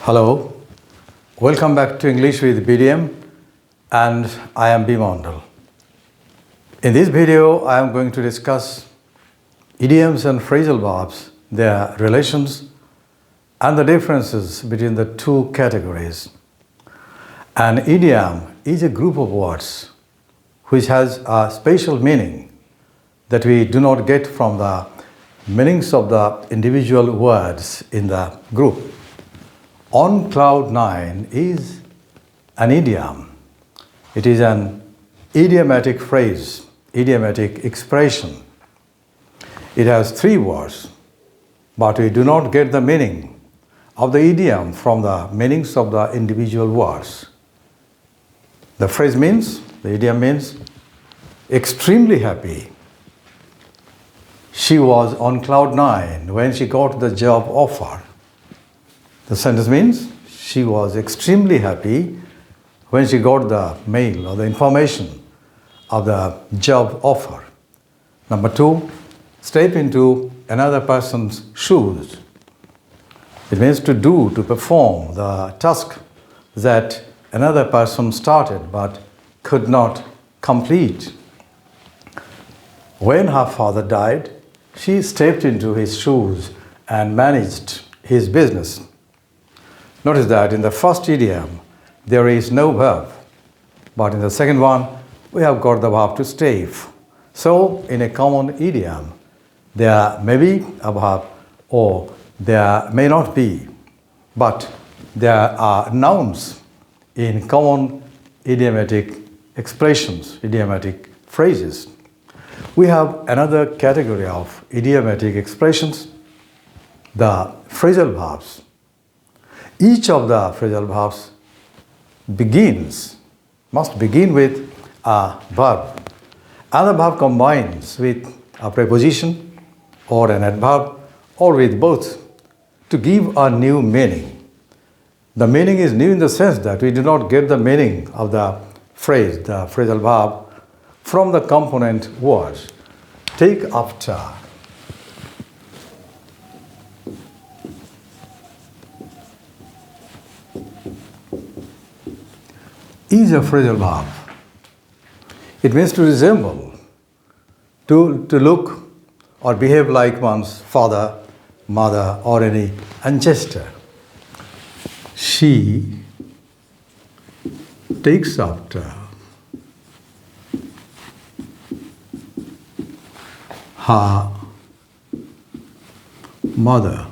Hello, welcome back to English with BDM, and I am B. Mondal. In this video, I am going to discuss idioms and phrasal verbs, their relations, and the differences between the two categories. An idiom is a group of words which has a special meaning that we do not get from the meanings of the individual words in the group. On cloud 9 is an idiom. It is an idiomatic phrase, idiomatic expression. It has three words, but we do not get the meaning of the idiom from the meanings of the individual words. The phrase means, the idiom means, extremely happy. She was on cloud 9 when she got the job offer. The sentence means she was extremely happy when she got the mail or the information of the job offer. Number 2, step into another person's shoes. It means to do, to perform the task that another person started but could not complete. When her father died, she stepped into his shoes and managed his business. Notice that in the first idiom, there is no verb, but in the second one, we have got the verb to stay. So, in a common idiom, there may be a verb or there may not be, but there are nouns in common idiomatic expressions, idiomatic phrases. We have another category of idiomatic expressions, the phrasal verbs. Each of the phrasal verbs must begin with a verb, and the verb combines with a preposition or an adverb or with both to give a new meaning. The meaning is new in the sense that we do not get the meaning of the phrase, the phrasal verb, from the component words. Take after. Is a phrasal verb. It means to resemble, to look or behave like one's father, mother, or any ancestor. She takes after her mother.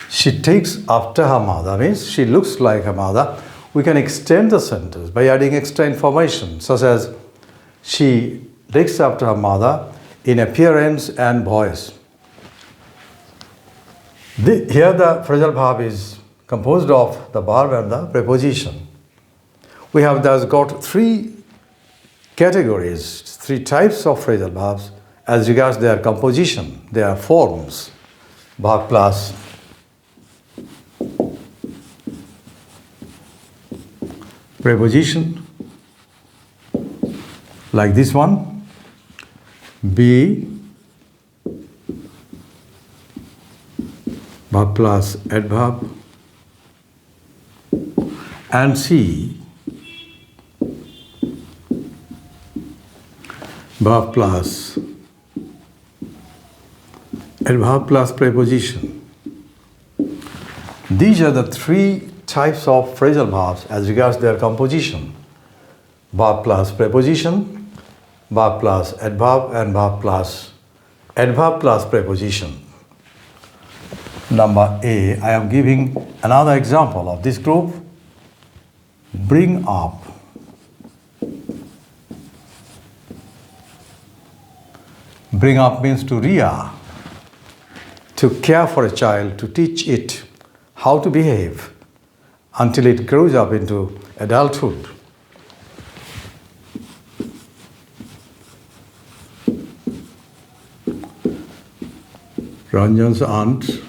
She takes after her mother means she looks like her mother. We can extend the sentence by adding extra information, such as she takes after her mother in appearance and voice. Here the phrasal verb is composed of the verb and the preposition. We have thus got three categories, three types of phrasal verbs as regards their composition, their forms. Verb plus preposition, like this one, be, verb plus adverb, and C, verb plus adverb plus preposition. These are the three types of phrasal verbs as regards their composition. Verb plus preposition, verb plus adverb, and verb plus adverb plus preposition. Number A, I am giving another example of this group. Bring up. Bring up means to rear, to care for a child, to teach it how to behave until it grows up into adulthood. Ranjan's aunt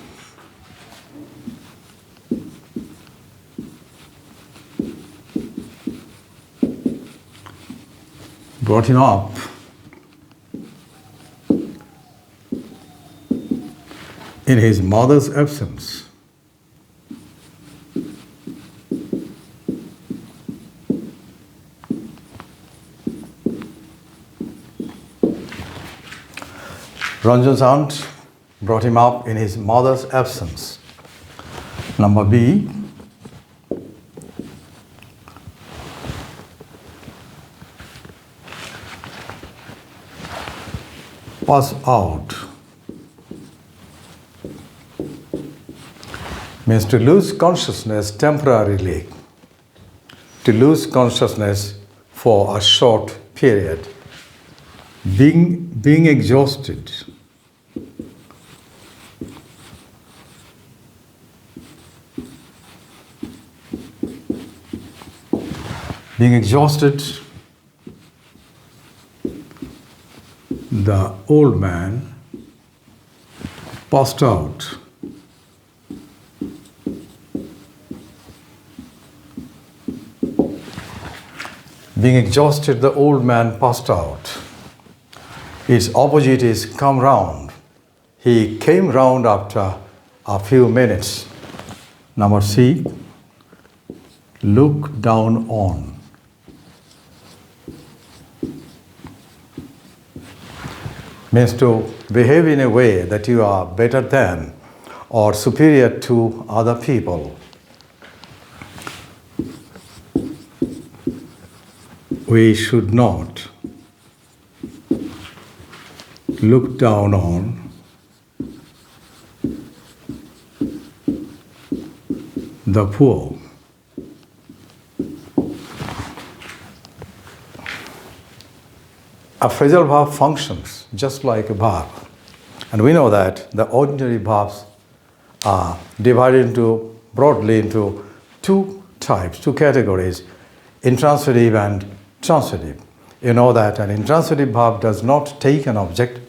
brought him up in his mother's absence. Ranjan's aunt brought him up in his mother's absence. Number B. Pass out means to lose consciousness temporarily, to lose consciousness for a short period, being exhausted. Being exhausted, the old man passed out. Being exhausted, the old man passed out. Its opposite is come round. He came round after a few minutes. Number C, look down on. Means to behave in a way that you are better than or superior to other people. We should not look down on the poor. A phrasal verb functions just like a verb. And we know that the ordinary verbs are divided broadly into two types, two categories, intransitive and transitive. You know that an intransitive verb does not take an object,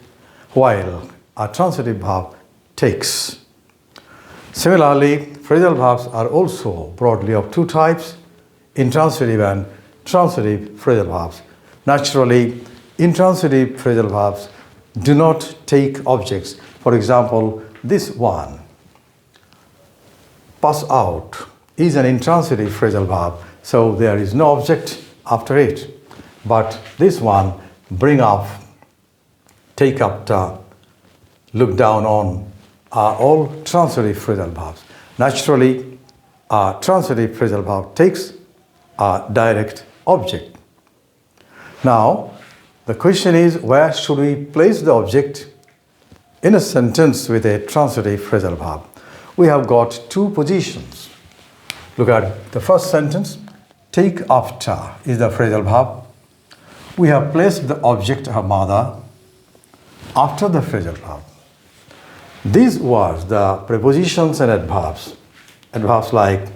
while a transitive verb takes. Similarly, phrasal verbs are also broadly of two types, intransitive and transitive phrasal verbs. Naturally, intransitive phrasal verbs do not take objects. For example, this one, pass out, is an intransitive phrasal verb, so there is no object after it. But this one, bring up, take up, look down on, are all transitive phrasal verbs. Naturally, a transitive phrasal verb takes a direct object. Now, the question is, where should we place the object in a sentence with a transitive phrasal verb? We have got two positions. Look at the first sentence. Take after is the phrasal verb. We have placed the object, her mother, after the phrasal verb. These words, the prepositions and adverbs like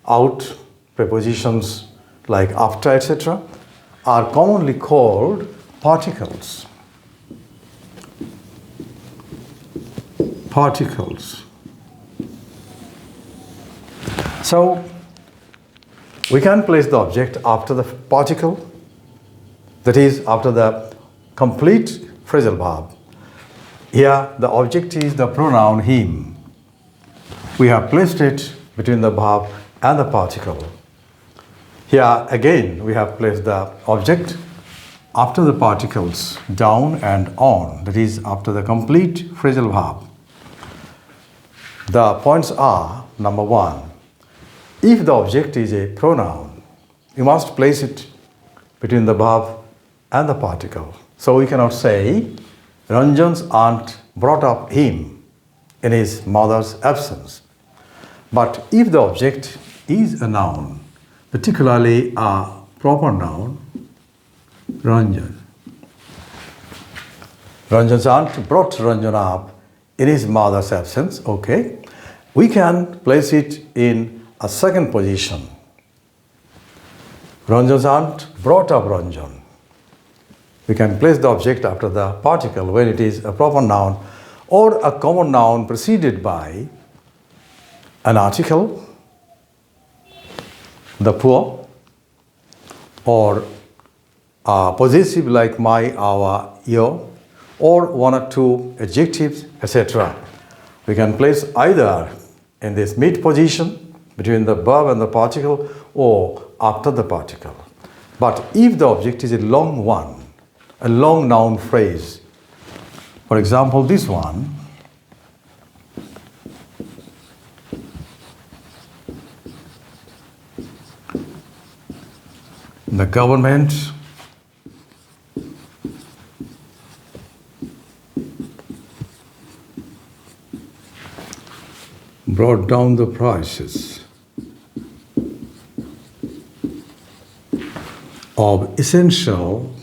out, prepositions like after, etc., are commonly called particles. Particles. So, we can place the object after the particle, that is, after the complete phrasal verb. Here, the object is the pronoun him. We have placed it between the verb and the particle. Here, again, we have placed the object after the particles down and on, that is, after the complete phrasal verb. The points are, number one, if the object is a pronoun, you must place it between the verb and the particle. So we cannot say, Ranjan's aunt brought up him in his mother's absence. But if the object is a noun, particularly a proper noun, Ranjan. Ranjan's aunt brought Ranjan up in his mother's absence, okay. We can place it in a second position. Ranjan's aunt brought up Ranjan. We can place the object after the particle when it is a proper noun or a common noun preceded by an article, the poor, or a possessive like my, our, your, or one or two adjectives, etc. We can place either in this mid position between the verb and the particle or after the particle. But if the object is a long one, a long noun phrase, for example, this one, the government brought down the prices of essential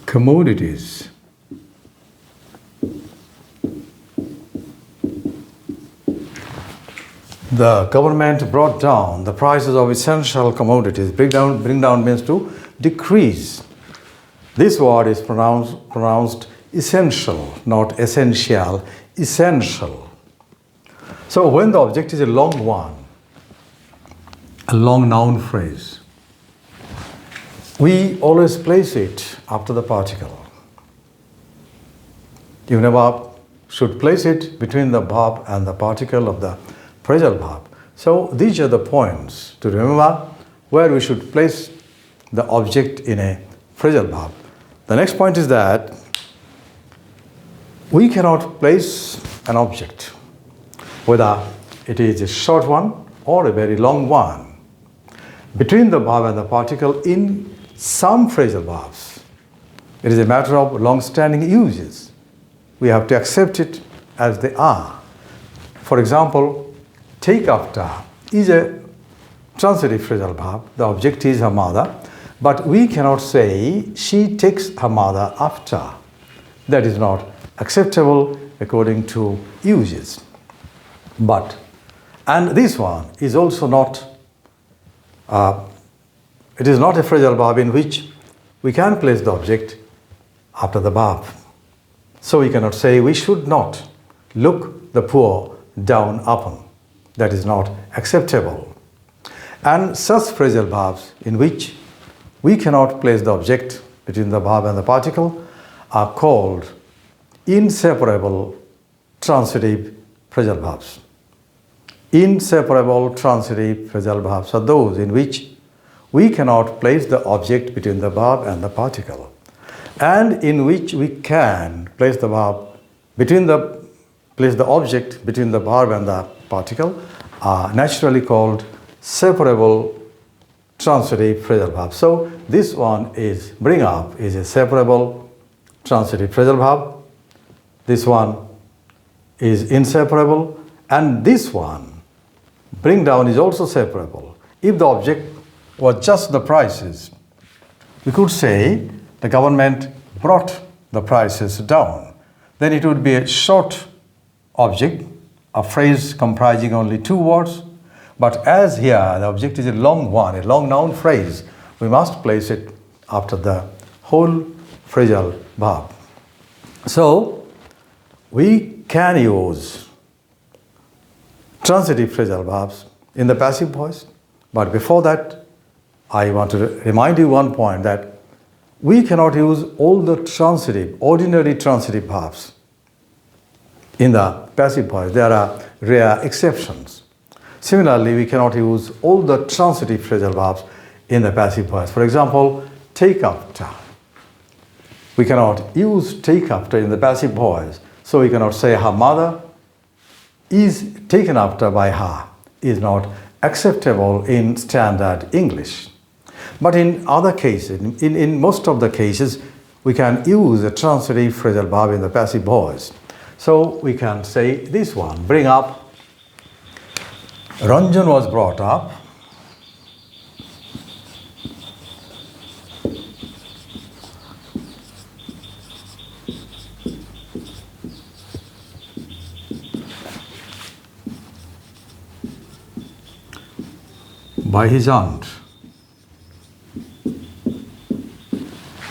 commodities. The government brought down the prices of essential commodities. Bring down means to decrease. This word is pronounced essential, not essential, essential. So when the object is a long one, a long noun phrase, we always place it after the particle. You never should place it between the verb and the particle of the phrasal verb. So these are the points to remember where we should place the object in a phrasal verb. The next point is that we cannot place an object, whether it is a short one or a very long one, between the verb and the particle in some phrasal verbs. It is a matter of long-standing uses. We have to accept it as they are. For example, take after is a transitive phrasal verb. The object is her mother, but we cannot say she takes her mother after. That is not acceptable according to uses. And this one is also not, it is not a phrasal verb in which we can place the object after the verb. So we cannot say we should not look the poor down upon. That is not acceptable. And such phrasal verbs in which we cannot place the object between the verb and the particle are called inseparable transitive phrasal verbs. Inseparable transitive phrasal verbs are those in which we cannot place the object between the verb and the particle, and in which we can place the object between the verb and the particle are naturally called separable transitive phrasal verbs. So this one is bring up is a separable transitive phrasal verb. This one is inseparable, and this one bring down is also separable. If the object was just the prices, we could say the government brought the prices down. Then it would be a short object, a phrase comprising only two words. But as here the object is a long one, a long noun phrase, we must place it after the whole phrasal verb. So we can use transitive phrasal verbs in the passive voice. But before that, I want to remind you one point, that we cannot use all the ordinary transitive verbs in the passive voice. There are rare exceptions. Similarly, we cannot use all the transitive phrasal verbs in the passive voice. For example, take after. We cannot use take after in the passive voice. So we cannot say her mother is taken after by her. Is not acceptable in standard English. But in other cases, in most of the cases, we can use a transitive phrasal verb in the passive voice. So we can say this one, bring up. Ranjan was brought up. By his aunt,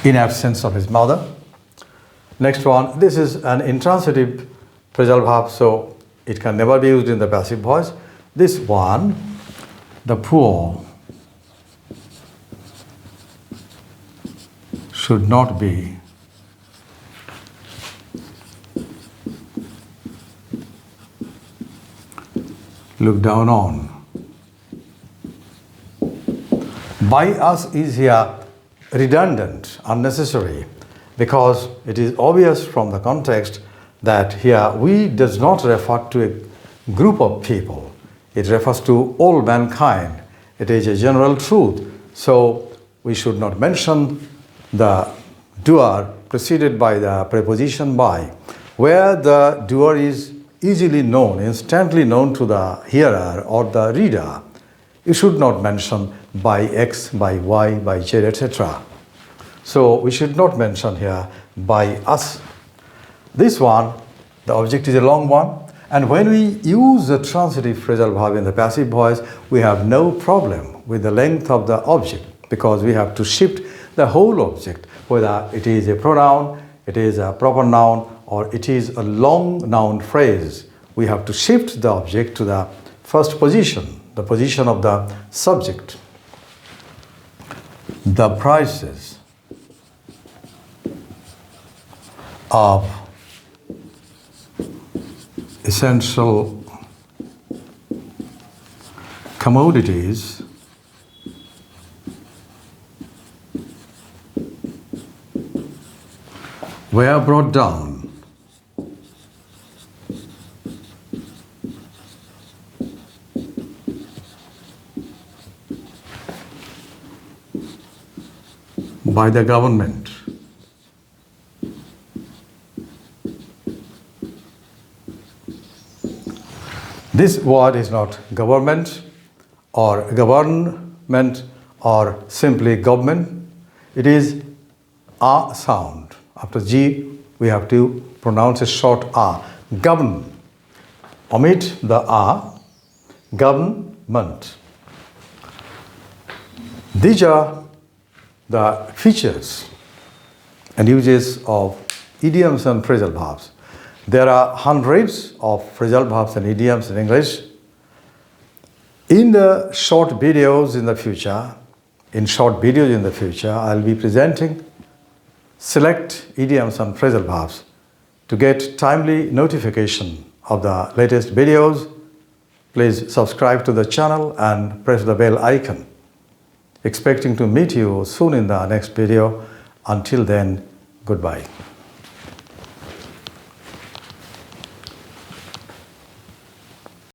in absence of his mother. Next one, this is an intransitive phrasal verb, so it can never be used in the passive voice. This one, the poor should not be look down on. By us is here redundant, unnecessary, because it is obvious from the context that here we does not refer to a group of people. It refers to all mankind. It is a general truth. So we should not mention the doer preceded by the preposition by, where the doer is easily known, instantly known to the hearer or the reader. You should not mention by X, by Y, by Z, etc. So we should not mention here by us. This one, the object is a long one, and when we use the transitive phrasal verb in the passive voice, we have no problem with the length of the object because we have to shift the whole object, whether it is a pronoun, it is a proper noun, or it is a long noun phrase. We have to shift the object to the first position, the position of the subject. The prices of essential commodities were brought down by the government. This word is not government or government or simply government. It is a sound. After G, we have to pronounce a short A. Govern. Omit the A. Government. These are the features and uses of idioms and phrasal verbs. There are hundreds of phrasal verbs and idioms in English. In the short videos in the future, I'll be presenting select idioms and phrasal verbs. To get timely notification of the latest videos, please subscribe to the channel and press the bell icon. Expecting to meet you soon in the next video. Until then, goodbye.